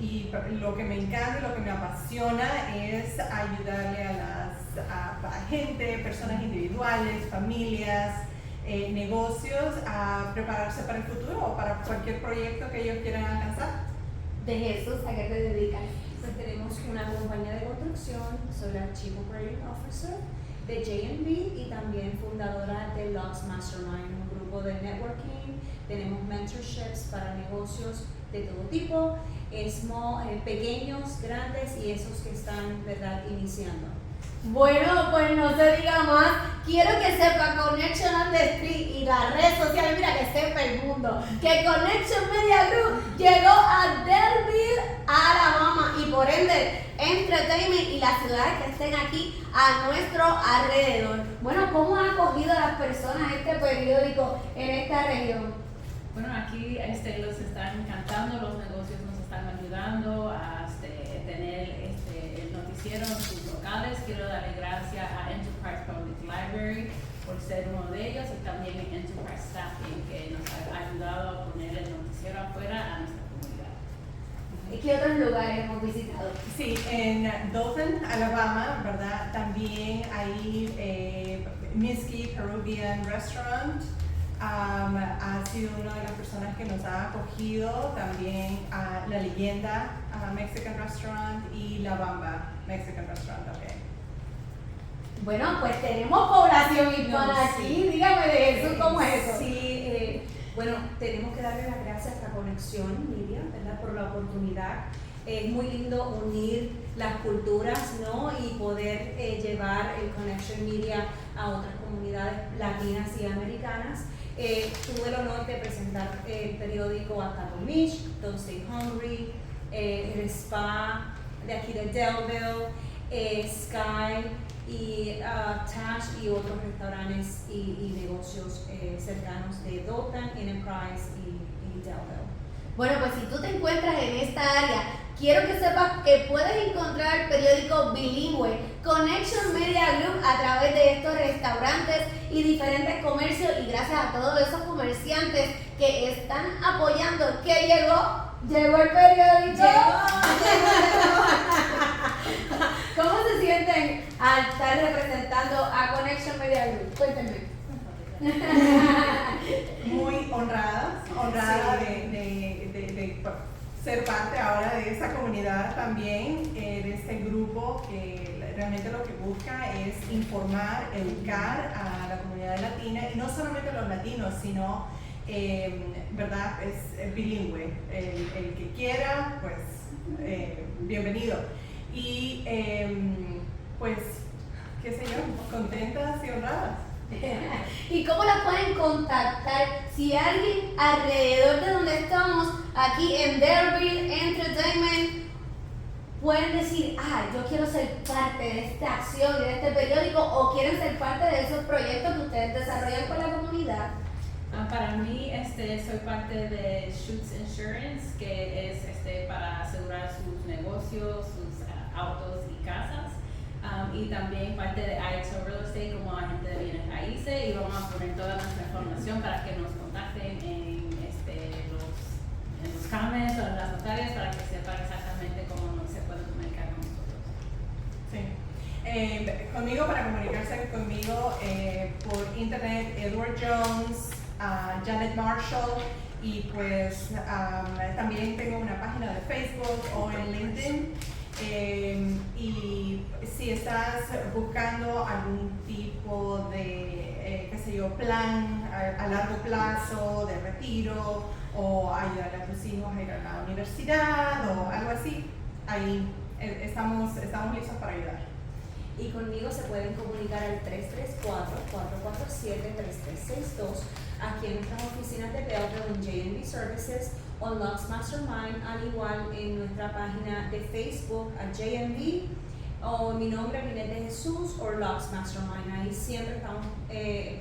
Y lo que me encanta y lo que me apasiona es ayudarle a gente, personas individuales, familias, negocios a prepararse para el futuro o para cualquier proyecto que ellos quieran alcanzar. De Jesús, ¿a qué te dedicas? Pues tenemos una compañía de construcción, soy la Chief Operating Officer de J&B y también fundadora de Lux Mastermind, un grupo grupo de networking, tenemos mentorships para negocios de todo tipo, pequeños, grandes y esos que están, ¿verdad?, iniciando. Bueno, pues no se diga más. Quiero que sepa Connection on the Street y las redes sociales, mira, que sepa el mundo, que Connection Media Group llegó a Delville, Alabama, y por ende Entertainment y las ciudades que estén aquí a nuestro alrededor. Bueno, ¿cómo han acogido a las personas este periódico en esta región? Bueno, aquí los están encantando, los negocios nos están ayudando a tener el noticiero en sus locales. Quiero darle gracias a Enterprise Public Library por ser uno de ellos y también Enterprise Staffing, que nos ha ayudado a poner el noticiero afuera a nuestra comunidad. ¿Y qué otros lugares hemos visitado? Sí, en Dothan, Alabama, ¿verdad? También hay Miski Peruvian Restaurant. Ha sido una de las personas que nos ha acogido, también La Leyenda Mexican Restaurant y La Bamba Mexican Restaurant también. Bueno, pues tenemos población hispana aquí, dígame de eso, ¿cómo es eso? Sí, bueno, tenemos que darle las gracias a Conexión Media, ¿verdad?, por la oportunidad. Es muy lindo unir las culturas, ¿no?, y poder llevar el Connection Media a otras comunidades latinas y americanas. Tuve el honor de presentar el periódico a Cabo Beach, Don't Stay Hungry, el spa de aquí de Delville, Sky y Tash y otros restaurantes y negocios cercanos de Dothan, Enterprise y Delville. Bueno, pues si tú te encuentras en esta área, quiero que sepas que puedes encontrar el periódico bilingüe Connection Media Group a través de estos restaurantes y diferentes comercios, y gracias a todos esos comerciantes que están apoyando. ¿Qué llegó el periódico. ¿Cómo se sienten al estar representando a Connection Media Group? Cuéntenme. Muy honrada de ser parte ahora de esa comunidad también, de este grupo que realmente lo que busca es informar, educar a la comunidad latina, y no solamente a los latinos, sino, ¿verdad?, es bilingüe. El que quiera, pues, bienvenido. Y, pues, qué sé yo, contentas y honradas. ¿Y cómo la pueden contactar? Si alguien alrededor de donde estamos, aquí en Delville Entertainment, pueden decir, yo quiero ser parte de esta acción y de este periódico, o quieren ser parte de esos proyectos que ustedes desarrollan con la comunidad. Para mí, soy parte de Schutz Insurance, que es para asegurar sus negocios, sus autos y casas. Y también parte de IXO Real Estate como agente de bienes raíces, y vamos a poner toda nuestra información para que nos contacten en los comments o en las notarias para que sepan exactamente cómo se pueden comunicar con nosotros. Sí. Conmigo, para comunicarse conmigo por internet, Edward Jones, Janet Marshall, y pues también tengo una página de Facebook o en LinkedIn. Y si estás buscando algún tipo de, qué sé yo, plan a largo plazo, de retiro, o ayudar a tus hijos a ir a la universidad o algo así, ahí estamos listos para ayudar. Y conmigo se pueden comunicar al 334-447-3362 aquí en nuestras oficinas de Belleville en J&B Services, o Lux Mastermind, al igual en nuestra página de Facebook a J&B, o mi nombre Rinette de Jesús, o Lux Mastermind. Ahí siempre estamos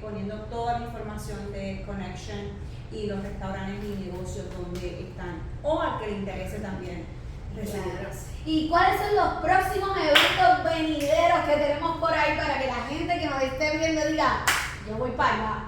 poniendo toda la información de Connection y los restaurantes y negocios donde están, o al que le interese también recibirlas. ¿Y cuáles son los próximos eventos venideros que tenemos por ahí para que la gente que nos esté viendo diga, yo voy para allá?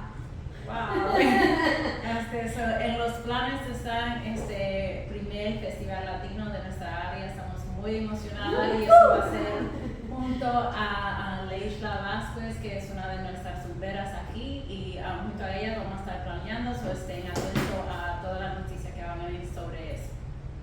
Wow. En los planes está primer festival latino de nuestra área. Estamos muy emocionadas, y eso va a ser junto a Leisla Vázquez, que es una de nuestras sombreras aquí, y junto a ella vamos a estar planeando, estén atentos a todas las noticias que van a venir sobre eso.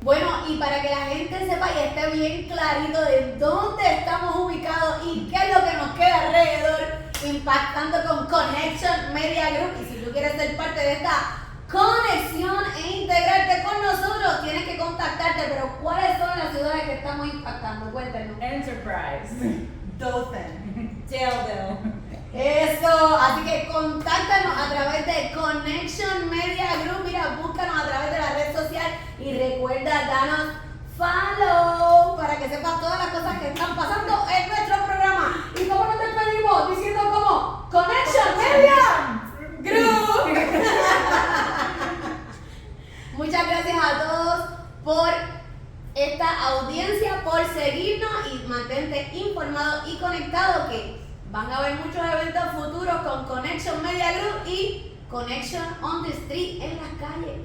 Bueno, y para que la gente sepa y esté bien clarito de dónde estamos ubicados y qué es lo que nos queda alrededor, impactando con Connection Media Group. Y si tú quieres ser parte de esta conexión e integrarte con nosotros, tienes que contactarte. Pero ¿cuáles son las ciudades que estamos impactando? Cuéntanos. Enterprise. Dothan. Daleville. Eso, así que contáctanos a través de Connection Media Group. Mira, búscanos a través de la red social y recuerda darnos follow para que sepas todas las cosas que están pasando en nuestro programa. ¿Y cómo nos despedimos? Diciendo como Connection Media Group. Muchas gracias a todos por esta audiencia, por seguirnos, y mantente informado y conectado que van a haber muchos eventos futuros con Connection Media Group y Connection on the Street en las calles.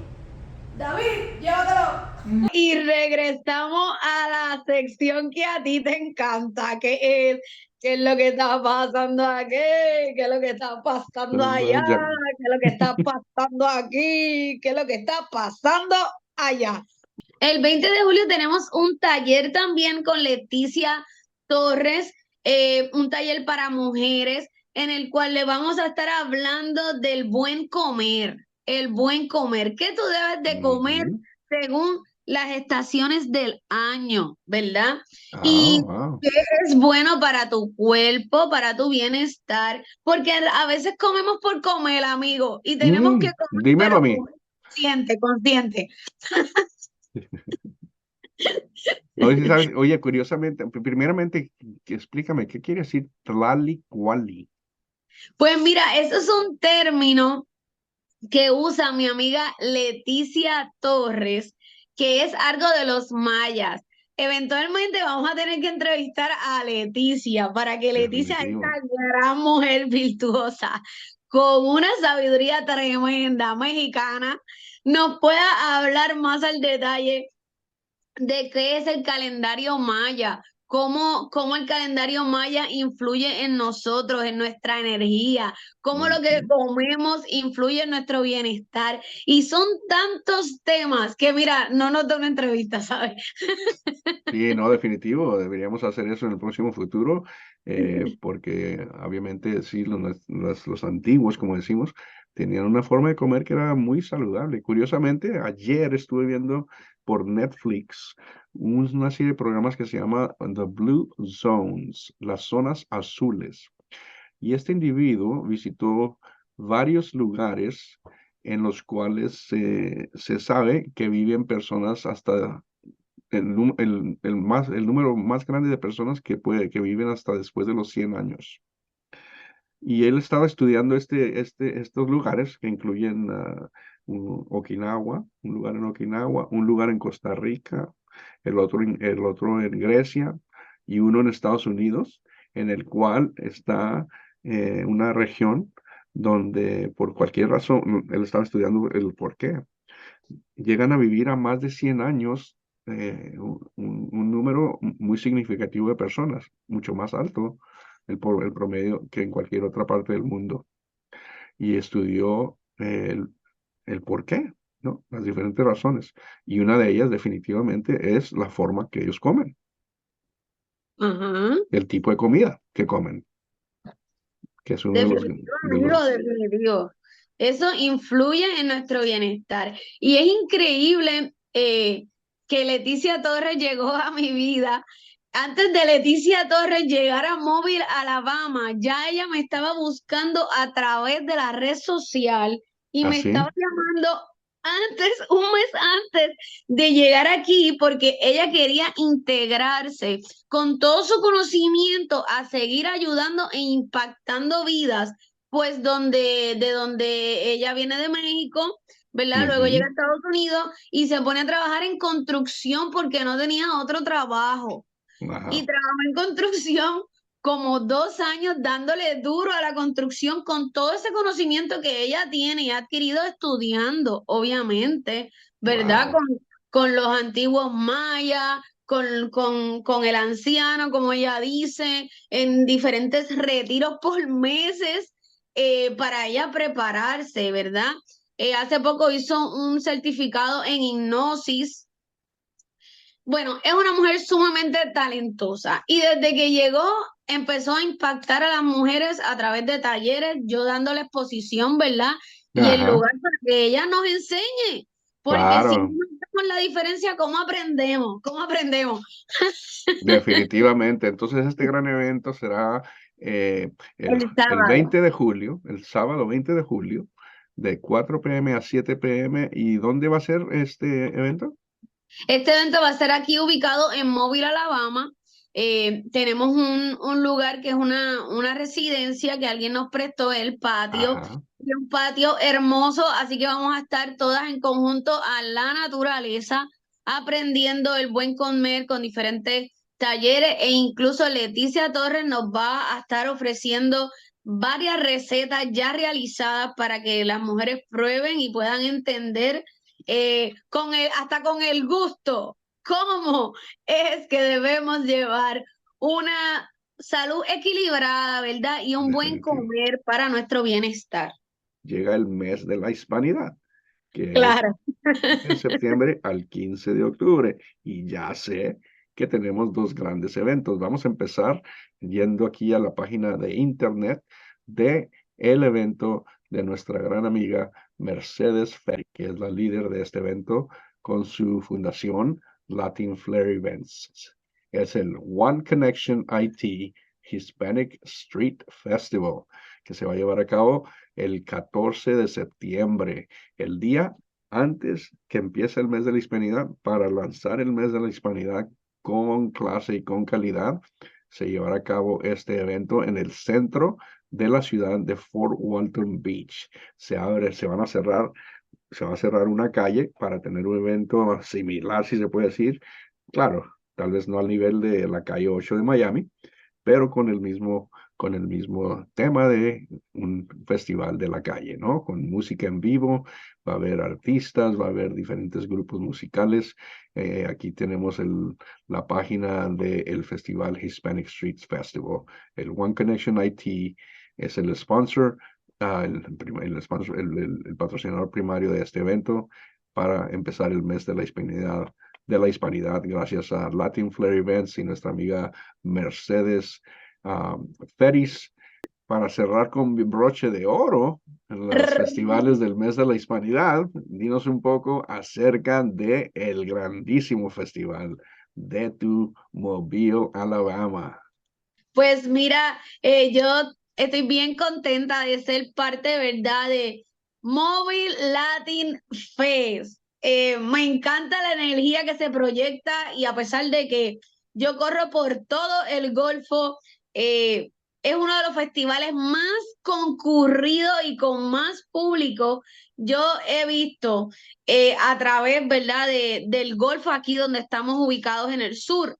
David, llévatelo. Y regresamos a la sección que a ti te encanta, que es qué es lo que está pasando aquí, qué es lo que está pasando allá, qué es lo que está pasando aquí, qué es lo que está pasando allá. El 20 de julio tenemos un taller también con Leticia Torres, un taller para mujeres en el cual le vamos a estar hablando del buen comer, el buen comer, qué tú debes de comer según las estaciones del año, ¿verdad? Y qué es bueno para tu cuerpo, para tu bienestar, porque a veces comemos por comer, amigo, y tenemos que comer, dímelo pero a mí. consciente. Oye, ¿sabes? Oye, curiosamente, primeramente, explícame, ¿qué quiere decir tlalicuali? Pues mira, eso es un término que usa mi amiga Leticia Torres, que es algo de los mayas. Eventualmente vamos a tener que entrevistar a Leticia para que Leticia, Definitivo. esta gran mujer virtuosa, con una sabiduría tremenda mexicana, nos pueda hablar más al detalle de qué es el calendario maya, cómo el calendario maya influye en nosotros, en nuestra energía, cómo lo que comemos influye en nuestro bienestar. Y son tantos temas que, mira, no nos da una entrevista, ¿sabes? Sí, no, definitivo, deberíamos hacer eso en el próximo futuro, porque obviamente sí, los antiguos, como decimos, tenían una forma de comer que era muy saludable. Curiosamente, ayer estuve viendo por Netflix una serie de programas que se llama The Blue Zones, las zonas azules. Y este individuo visitó varios lugares en los cuales se sabe que viven personas hasta el número más grande de personas que viven hasta después de los 100 años. Y él estaba estudiando estos lugares que incluyen Okinawa, un lugar en Okinawa, un lugar en Costa Rica, el otro en Grecia y uno en Estados Unidos, en el cual está una región donde por cualquier razón, él estaba estudiando el por qué, llegan a vivir a más de 100 años, un número muy significativo de personas, mucho más alto el promedio que en cualquier otra parte del mundo. Y estudió el por qué, ¿no? Las diferentes razones. Y una de ellas definitivamente es la forma que ellos comen, Ajá. el tipo de comida que comen, que es uno de Definitivo, de amigo, los definitivo. Eso influye en nuestro bienestar. Y es increíble que Leticia Torres llegó a mi vida. Antes de Leticia Torres llegar a Mobile, Alabama, ya ella me estaba buscando a través de la red social y me así. estaba llamando antes, un mes antes de llegar aquí, porque ella quería integrarse con todo su conocimiento a seguir ayudando e impactando vidas, pues de donde ella viene de México, ¿verdad? Luego llega a Estados Unidos y se pone a trabajar en construcción porque no tenía otro trabajo. Y trabajó en construcción como 2 años dándole duro a la construcción con todo ese conocimiento que ella tiene y ha adquirido estudiando, obviamente, ¿verdad? Wow. Con los antiguos mayas, con el anciano, como ella dice, en diferentes retiros por meses para ella prepararse, ¿verdad? Hace poco hizo un certificado en hipnosis. Bueno, es una mujer sumamente talentosa y desde que llegó empezó a impactar a las mujeres a través de talleres, yo dándole exposición, ¿verdad? y el Ajá, lugar para que ella nos enseñe. Porque si no claro, notamos la diferencia, ¿cómo aprendemos? ¿Cómo aprendemos? definitivamente. Entonces este gran evento será El el sábado. 20 de julio, el sábado 20 de julio, de 4 p.m. a 7 p.m. ¿Y dónde va a ser este evento? Este evento va a ser aquí ubicado en Mobile, Alabama. Tenemos un lugar que es una residencia que alguien nos prestó, el patio, Ajá. y un patio hermoso, así que vamos a estar todas en conjunto a la naturaleza, aprendiendo el buen comer con diferentes talleres e incluso Leticia Torres nos va a estar ofreciendo varias recetas ya realizadas para que las mujeres prueben y puedan entender hasta con el gusto, cómo es que debemos llevar una salud equilibrada, ¿verdad? Y un buen Definitivo. comer para nuestro bienestar. Llega el mes de la hispanidad, que es Claro. de septiembre al 15 de octubre. Y ya sé que tenemos dos grandes eventos. Vamos a empezar yendo aquí a la página de internet de el evento de nuestra gran amiga Mercedes Ferry, que es la líder de este evento con su fundación Latin Flair Events. Es el One Connection IT Hispanic Street Festival, que se va a llevar a cabo el 14 de septiembre, el día antes que empiece el mes de la hispanidad, para lanzar el mes de la hispanidad con clase y con calidad. Se llevará a cabo este evento en el centro de la ciudad de Fort Walton Beach. Se va a cerrar una calle para tener un evento similar, si se puede decir. Claro, tal vez no al nivel de la calle 8 de Miami, pero con el mismo tema de un festival de la calle, ¿no? Con música en vivo, va a haber artistas, va a haber diferentes grupos musicales. Aquí tenemos la página del Festival Hispanic Streets Festival. El One Connection IT es el sponsor, el patrocinador primario de este evento para empezar el mes de la hispanidad, gracias a Latin Flair Events y nuestra amiga Mercedes Ferris, para cerrar con broche de oro en los festivales del mes de la hispanidad. Dinos un poco acerca de el grandísimo festival de tu Mobile, Alabama. Pues mira, yo estoy bien contenta de ser parte, ¿verdad? De Mobile Latin Fest. Me encanta la energía que se proyecta y a pesar de que yo corro por todo el Golfo, eh, es uno de los festivales más concurridos y con más público. Yo he visto a través, ¿verdad? Del Golfo aquí donde estamos ubicados en el sur.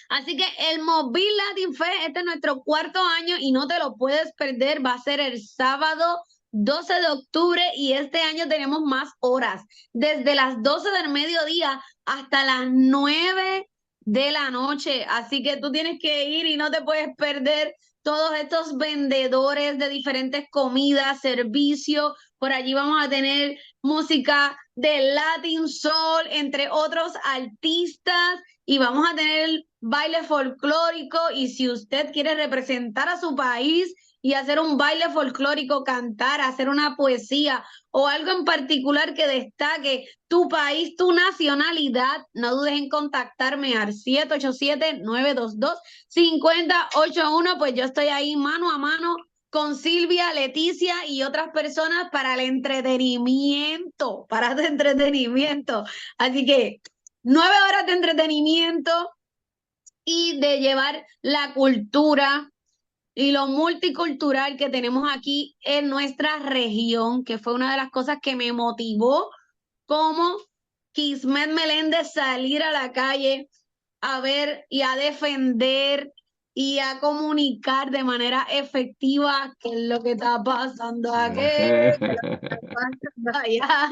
Así que el Mobile Latin Fest, este es nuestro cuarto año y no te lo puedes perder. Va a ser el sábado 12 de octubre y este año tenemos más horas, desde las 12 del mediodía hasta las 9 de la noche. Así que tú tienes que ir y no te puedes perder todos estos vendedores de diferentes comidas, servicios. Por allí vamos a tener música de Latin Soul, entre otros artistas y vamos a tener baile folclórico y si usted quiere representar a su país y hacer un baile folclórico, cantar, hacer una poesía o algo en particular que destaque tu país, tu nacionalidad, no dudes en contactarme al 787-922-5081, pues yo estoy ahí mano a mano con Silvia, Leticia y otras personas para el entretenimiento, para el entretenimiento. Así que 9 horas de entretenimiento y de llevar la cultura y lo multicultural que tenemos aquí en nuestra región, que fue una de las cosas que me motivó como Kismet Meléndez salir a la calle a ver y a defender y a comunicar de manera efectiva qué es lo que está pasando aquí, qué es lo que está pasando allá.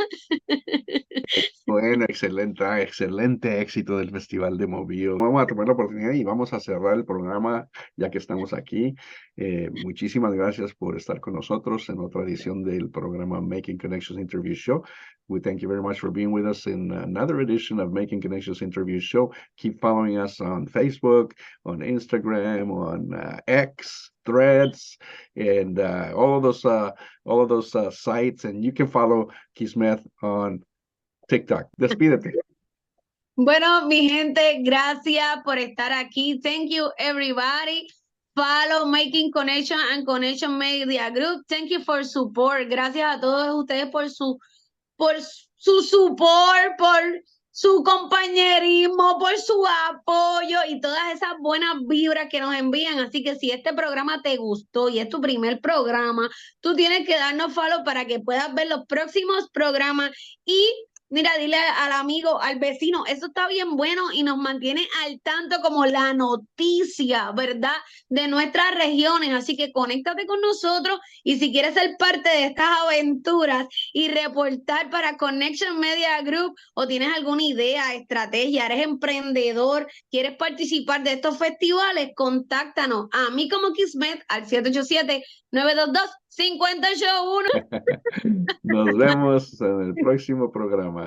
Bueno, excelente éxito del Festival de Movío. Vamos a tomar la oportunidad y vamos a cerrar el programa ya que estamos aquí. Muchísimas gracias por estar con nosotros en otra edición del programa Making Connections Interview Show. We thank you very much for being with us in another edition of Making Connections Interview Show. Keep following us on Facebook, on Instagram, on X, Threads, and all of those sites. And you can follow Kismet on TikTok. Despídete. Bueno, mi gente, gracias por estar aquí. Thank you, everybody. Follow Making Connection and Connection Media Group. Thank you for support. Gracias a todos ustedes por su support, por su compañerismo, por su apoyo y todas esas buenas vibras que nos envían. Así que si este programa te gustó y es tu primer programa, tú tienes que darnos follow para que puedas ver los próximos programas y mira, dile al amigo, al vecino, eso está bien bueno y nos mantiene al tanto como la noticia, ¿verdad? De nuestras regiones. Así que conéctate con nosotros y si quieres ser parte de estas aventuras y reportar para Connection Media Group o tienes alguna idea, estrategia, eres emprendedor, quieres participar de estos festivales, contáctanos a mí como Kismet al 787-922-581. Nos vemos en el próximo programa.